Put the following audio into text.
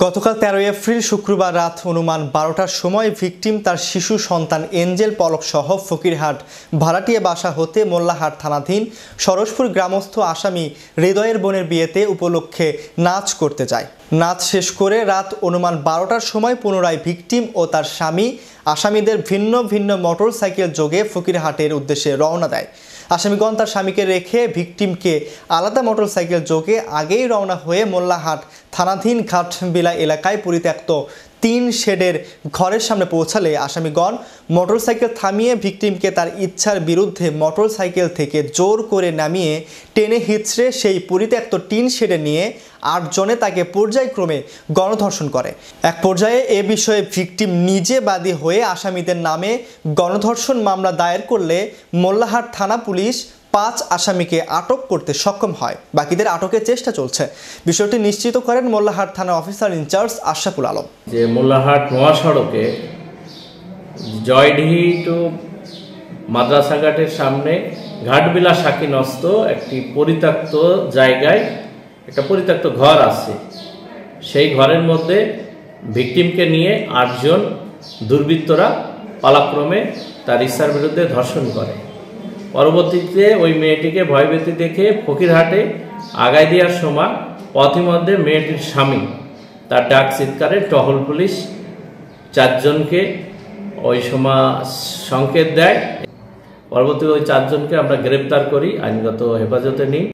গতকাল 13 এপ্রিল শুক্রবার রাত অনুমান 12টার সময় ভিকটিম তার শিশু সন্তান এঞ্জেল পলক সহ ফকিরহাট ভাড়াটিয়া বাসা হতে মোল্লাহাট থানাধীন সরসপুর গ্রামস্থ আসামি হৃদয়ের বোনের বিয়েতে উপলক্ষে নাচ করতে যায়। নাচ শেষ করে রাত অনুমান 12টার সময় পুনরায় ভিকটিম ও তার স্বামী আসামিদের ভিন্ন ভিন্ন মোটরসাইকেল যোগে ফকিরহাটের উদ্দেশ্যে রওনা দেয়। আসামিগণ তার স্বামীকে রেখে ভিকটিমকে আলাদা মোটরসাইকেল যোগে আগেই রওনা হয়ে মোল্লাহাট থানাধীন ঘাটবিলা এলাকায় পরিত্যক্ত 3 শেডের ঘরের সামনে পৌঁছালে আসামিগণ মোটরসাইকেল থামিয়ে ভিকটিমকে তার ইচ্ছার বিরুদ্ধে মোটরসাইকেল থেকে জোর করে নামিয়ে টেনে হিঁচড়ে সেই পরিত্যক্ত 3 শেডে নিয়ে 8 জনে তাকে পর্যায়ক্রমে গণধর্ষণ করে। এক পর্যায়ে এ বিষয়ে ভিকটিম নিজে বাদী হয়ে আসামিদের নামে গণধর্ষণ মামলা দায়ের করলে মোল্লাহাট থানা পুলিশ 5 আসামিকে আটক করতে সক্ষম হয়। বাকিদের আটকের চেষ্টা চলছে। বিষয়টি নিশ্চিত করেন মোল্লাহাট থানা অফিসার ইনচার্জ আশরাফুল আলম। যে মোল্লাহাট মহাসড়কে জয়ডিহি টু মাদ্রাসাঘাটের সামনে ঘাটবিলা শাকিনস্ত একটি পরিত্যক্ত জায়গায় একটা পরিত্যক্ত ঘর আছে। সেই ঘরের মধ্যে ভিকটিমকে নিয়ে 8 জন দুর্বৃত্তরা পালাক্রমে তার ইচ্ছার বিরুদ্ধে ধর্ষণ করে। পরবর্তীতে ওই মেয়েটিকে ভয়ভীতি দেখে ফকিরহাটে আগায় দেওয়ার সময় পথিমধ্যে মেয়েটির স্বামী তার ডাক চিৎকারে টহল পুলিশ 4 জনকে ওই সময় সংকেত দেয়। পরবর্তীতে ওই 4 জনকে আমরা গ্রেপ্তার করি, আইনগত হেফাজতে নিই।